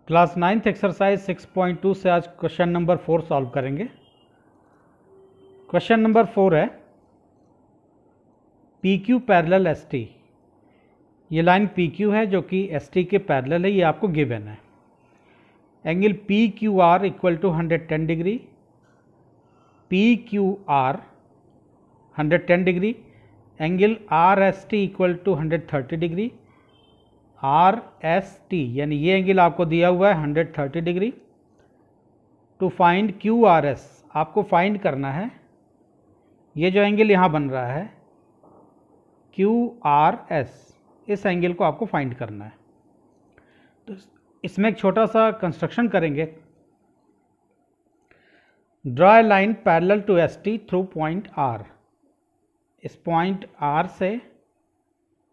Class 9th exercise 6.2 से आज question number 4 solve करेंगे। क्वेश्चन नंबर 4 है P Q parallel S T. ये लाइन पी क्यू है जो कि एस टी के पैरेलल है, ये आपको गिवन है। Angle P Q R equal to 110 degree, P Q R 110 degree, angle R S T equal to 130 degree, R S T यानी ये एंगल आपको दिया हुआ है 130 degree. To find Q R S, आपको फाइंड करना है ये जो एंगल यहाँ बन रहा है क्यू आर एस, इस एंगल को आपको फाइंड करना है। तो इसमें एक छोटा सा कंस्ट्रक्शन करेंगे। Draw a line parallel to S T through point R. इस पॉइंट आर से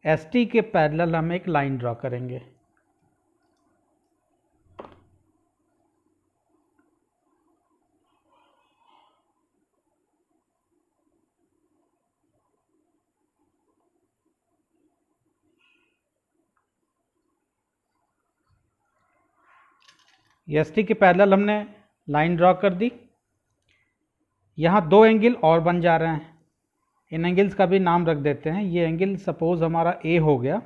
एस टी के पैरेलल हम एक लाइन ड्रॉ करेंगे। एस टी के पैरेलल हमने लाइन ड्रॉ कर दी। यहाँ दो एंगल और बन जा रहे हैं, इन एंगल्स का भी नाम रख देते हैं। ये एंगल सपोज हमारा ए हो गया,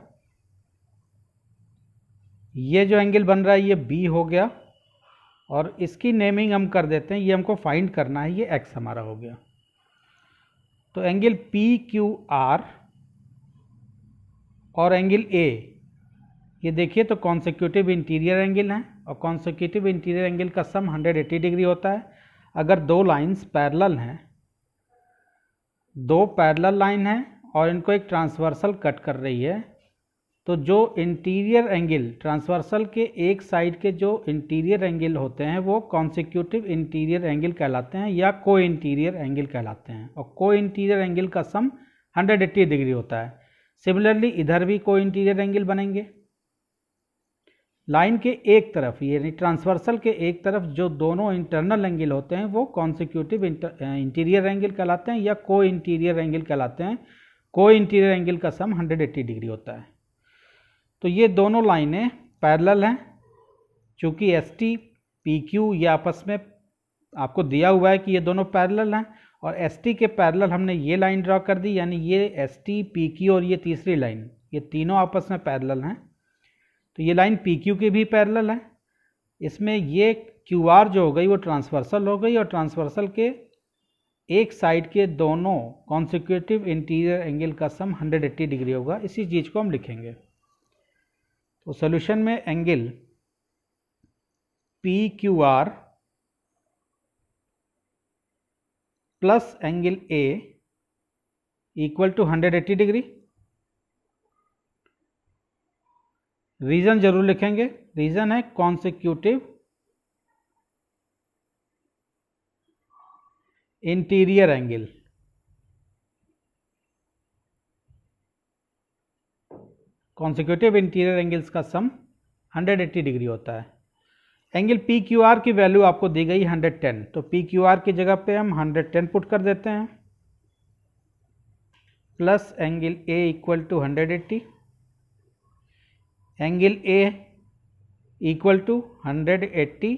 ये जो एंगल बन रहा है ये बी हो गया, और इसकी नेमिंग हम कर देते हैं, ये हमको फाइंड करना है, ये एक्स हमारा हो गया। तो एंगल पी क्यू आर और एंगल ए, ये देखिए तो कॉन्सेक्यूटिव इंटीरियर एंगल हैं, और कॉन्सेक्यूटिव इंटीरियर एंगल का सम 180 डिग्री होता है। अगर दो लाइंस पैरेलल हैं, दो पैरेलल लाइन है और इनको एक ट्रांसवर्सल कट कर रही है, तो जो इंटीरियर एंगल, ट्रांसवर्सल के एक साइड के जो इंटीरियर एंगल होते हैं वो कॉन्सेक्यूटिव इंटीरियर एंगल कहलाते हैं या को इंटीरियर एंगल कहलाते हैं, और को इंटीरियर एंगल का सम 180 डिग्री होता है। सिमिलरली इधर भी को इंटीरियर एंगल बनेंगे। लाइन के एक तरफ यानी ट्रांसवर्सल के एक तरफ जो दोनों इंटरनल एंगल होते हैं वो कॉन्सेक्यूटिव इंटीरियर एंगल कहलाते हैं या को इंटीरियर एंगल कहलाते हैं। को इंटीरियर एंगल का सम 180 डिग्री होता है। तो ये दोनों लाइनें पैरेलल हैं। चूँकि एस टी पी क्यू ये आपस में आपको दिया हुआ है कि ये दोनों पैरेलल हैं, और एस टी के पैरेलल हमने ये लाइन ड्रॉ कर दी, यानी ये एस टी पी क्यू और ये तीसरी लाइन, ये तीनों आपस में पैरेलल हैं। तो ये लाइन पी क्यू की भी पैरेलल है। इसमें ये क्यू आर जो हो गई वो ट्रांसवर्सल हो गई, और ट्रांसवर्सल के एक साइड के दोनों कॉन्सेक्यूटिव इंटीरियर एंगल का सम 180 डिग्री होगा। इसी चीज़ को हम लिखेंगे। तो सॉल्यूशन में angle P Q R plus angle A equal to 180 degree. Reason जरूर लिखेंगे। रीजन है consecutive interior angle. Consecutive interior angles का सम 180 डिग्री होता है। एंगल पी क्यू आर की वैल्यू आपको दी गई 110, तो पी क्यू आर की जगह पे हम 110 पुट कर देते हैं, plus angle A equal to 180, angle A equal to 180,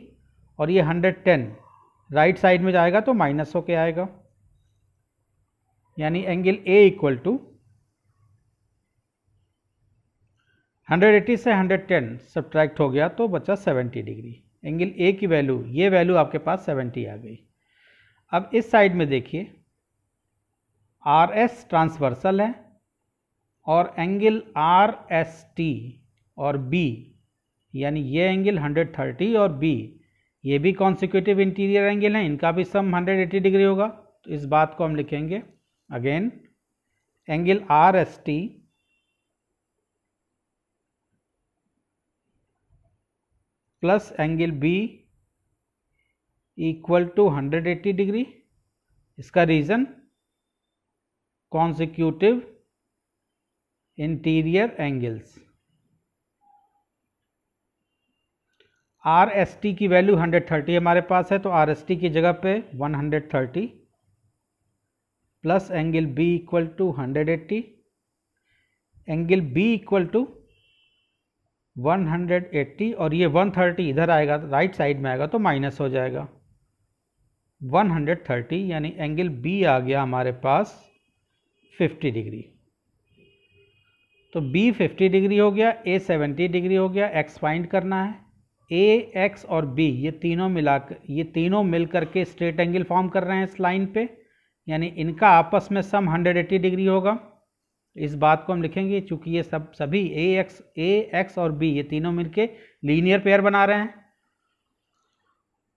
और ये 110 राइट साइड में जाएगा तो माइनस होके आएगा, यानी एंगल ए इक्वल टू 180 से 110 सब्ट्रैक्ट हो गया तो बचा 70 डिग्री। एंगल ए की वैल्यू, ये वैल्यू आपके पास 70 आ गई। अब इस साइड में देखिए आर एस ट्रांसवर्सल है, और एंगल आर एस टी और बी यानी ये एंगल 130 और बी ये भी कॉन्सेक्यूटिव इंटीरियर एंगल हैं, इनका भी सम 180 डिग्री होगा। तो इस बात को हम लिखेंगे again, angle R S T plus angle B equal to 180 degree. इसका reason consecutive interior angles. R S T की वैल्यू 130 हमारे पास है, तो आर एस टी की जगह पे 130 plus angle B equal to 180, angle B equal to 180 और ये 130 इधर आएगा, राइट साइड में आएगा तो माइनस हो जाएगा 130, यानी एंगल बी आ गया हमारे पास 50 डिग्री। तो बी 50 डिग्री हो गया, ए 70 डिग्री हो गया, एक्स फाइंड करना है। ए, एक्स और बी ये तीनों मिल करके स्ट्रेट एंगल फॉर्म कर रहे हैं इस लाइन पे, यानी इनका आपस में सम 180 डिग्री होगा। इस बात को हम लिखेंगे, चूंकि ये सभी ए एक्स और बी ये तीनों मिलके लीनियर पेयर बना रहे हैं।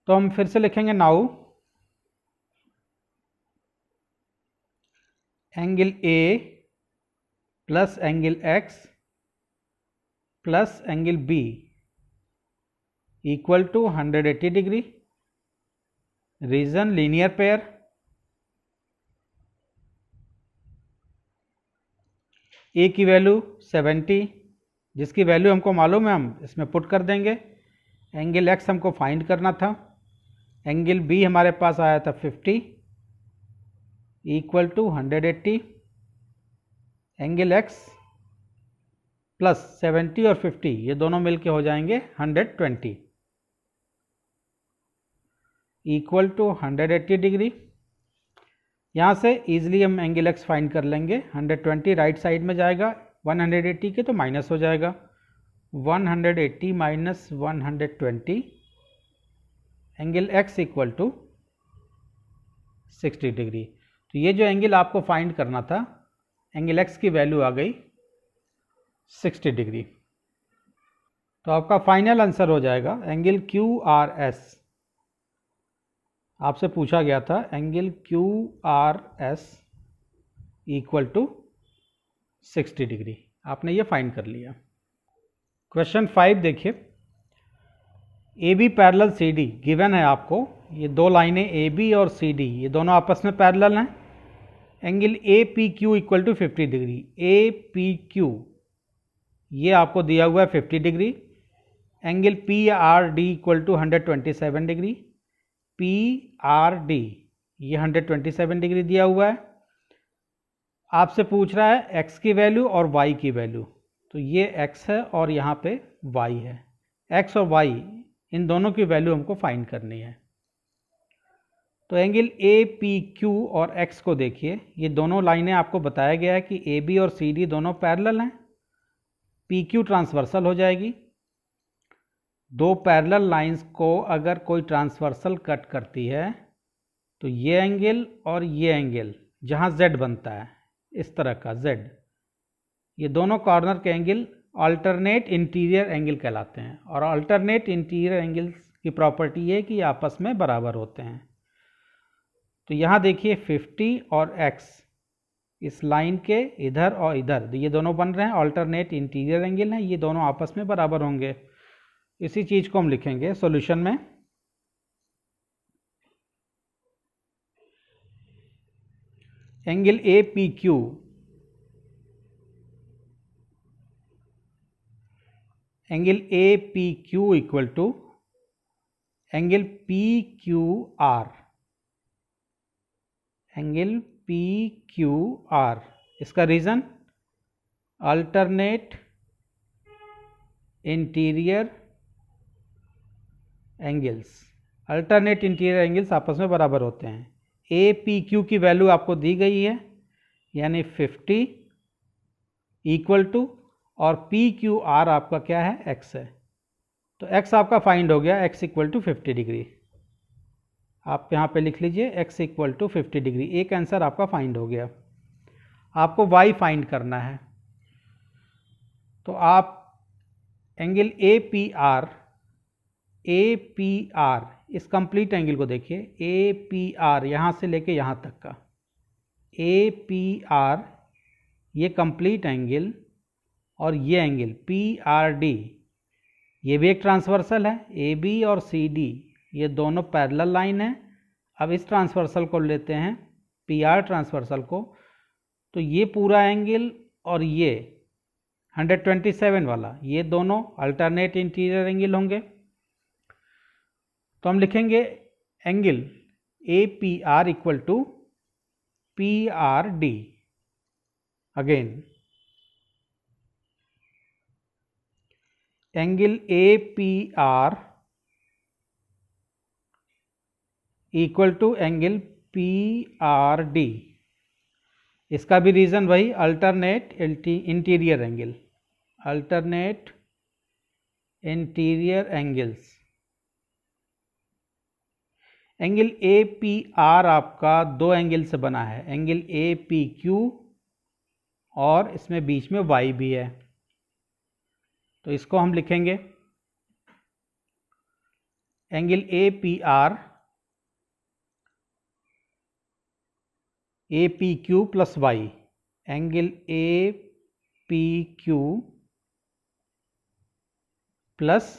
तो हम फिर से लिखेंगे now angle A plus angle X plus angle B equal to 180 degree. Reason linear pair. A की वैल्यू 70, जिसकी वैल्यू हमको मालूम है, हम इसमें पुट कर देंगे। एंगल एक्स हमको फाइंड करना था, एंगल बी हमारे पास आया था 50 equal to 180। Angle X plus 70 और 50 ये दोनों मिलके हो जाएंगे 120 इक्वल टू 180 डिग्री। यहाँ से इजीली हम एंगल एक्स फाइंड कर लेंगे। 120 राइट साइड में जाएगा 180 के तो माइनस हो जाएगा 180 minus 120, angle X equal to 60 degree. तो ये जो एंगल आपको फाइंड करना था, एंगल एक्स की वैल्यू आ गई 60 डिग्री। तो आपका फाइनल आंसर हो जाएगा एंगल क्यू आर एस। आपसे पूछा गया था angle Q R S equal to 60 degree, आपने ये फाइंड कर लिया। क्वेश्चन 5 देखिए, A B parallel C D given है आपको। ये दो लाइनें ए बी और सी डी ये दोनों आपस में पैरेलल हैं। Angle A P Q equal to 50 degree. A P Q ये आपको दिया हुआ है 50 degree. Angle P R D equal to 127 degree. P R D ये 127 डिग्री दिया हुआ है। आपसे पूछ रहा है एक्स की वैल्यू और वाई की वैल्यू। तो ये एक्स है और यहाँ पे वाई है। एक्स और वाई इन दोनों की वैल्यू हमको फाइंड करनी है। तो एंगल ए पी क्यू और एक्स को देखिए, ये दोनों लाइनें आपको बताया गया है कि ए बी और सी डी दोनों पैरेलल हैं। पी क्यू ट्रांसवर्सल हो जाएगी। दो पैरेलल लाइंस को अगर कोई ट्रांसवर्सल कट करती है तो ये एंगल और ये एंगल जहाँ जेड बनता है, इस तरह का जेड, ये दोनों कॉर्नर के एंगल अल्टरनेट इंटीरियर एंगल कहलाते हैं। और अल्टरनेट इंटीरियर एंगल्स की प्रॉपर्टी ये है कि आपस में बराबर होते हैं। तो यहाँ देखिए 50 और x इस लाइन के इधर और इधर ये दोनों बन रहे हैं अल्टरनेट इंटीरियर एंगल हैं, ये दोनों आपस में बराबर होंगे। इसी चीज़ को हम लिखेंगे सॉल्यूशन में। Angle A P Q equal to angle P Q R. Angle P Q R, इसका reason alternate interior angles. Alternate interior angles आपस में बराबर होते हैं। ए पी क्यू की वैल्यू आपको दी गई है, यानी 50 इक्वल टू, और पी क्यू आर आपका क्या है, एक्स है। तो एक्स आपका फाइंड हो गया, एक्स इक्वल टू 50 डिग्री। आप यहाँ पे लिख लीजिए x इक्वल टू 50 डिग्री। एक आंसर आपका फाइंड हो गया। आपको y फाइंड करना है। तो आप एंगल ए पी आर इस कंप्लीट एंगल को देखिए। ए पी आर यहाँ से लेके यहाँ तक का ए पी आर ये कंप्लीट एंगल, और ये एंगल पी आर डी ये भी एक ट्रांसवर्सल है। ए बी और सी डी ये दोनों पैरेलल लाइन है। अब इस ट्रांसवर्सल को लेते हैं, पी आर ट्रांसवर्सल को, तो ये पूरा एंगल और ये 127 वाला ये दोनों अल्टरनेट इंटीरियर एंगल होंगे। तो हम लिखेंगे angle A P R equal to P R D. Again angle A P R equal to angle P R D. इसका भी रीज़न वही, alternate interior angle, alternate interior angles. Angle A P R आपका दो angle से बना है, angle A P Q और इसमें बीच में वाई भी है। तो इसको हम लिखेंगे angle A P R A P Q plus y, angle A P Q plus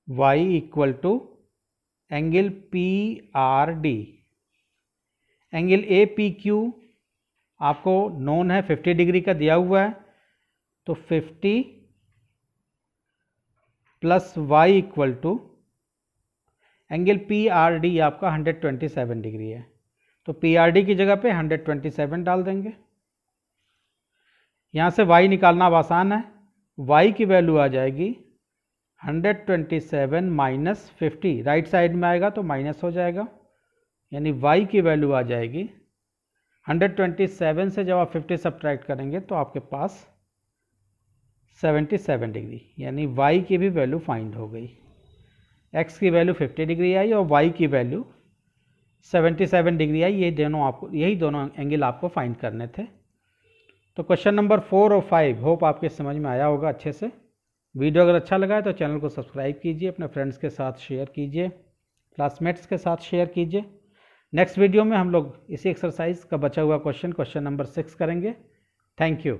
y equal to angle P R D. Angle A P Q आपको नोन है, 50 डिग्री का दिया हुआ है, तो 50 plus y equal to angle P R D आपका 127 degree है, तो पी आर डी की जगह पे 127 डाल देंगे। यहाँ से y निकालना अब आसान है, y की वैल्यू आ जाएगी 127 माइनस 50, राइट साइड में आएगा तो माइनस हो जाएगा, यानी y की वैल्यू आ जाएगी 127 से जब आप 50 सब्ट्रैक्ट करेंगे तो आपके पास 77 डिग्री, यानी y की भी वैल्यू फाइंड हो गई। x की वैल्यू 50 डिग्री आई और y की वैल्यू 77 डिग्री आई। यही दोनों एंगल आपको फाइंड करने थे। तो क्वेश्चन नंबर 4 और 5 होप आपके समझ में आया होगा अच्छे से। वीडियो अगर अच्छा लगा है तो चैनल को सब्सक्राइब कीजिए, अपने फ्रेंड्स के साथ शेयर कीजिए, क्लासमेट्स के साथ शेयर कीजिए। नेक्स्ट वीडियो में हम लोग इसी एक्सरसाइज का बचा हुआ क्वेश्चन नंबर 6 करेंगे। Thank you.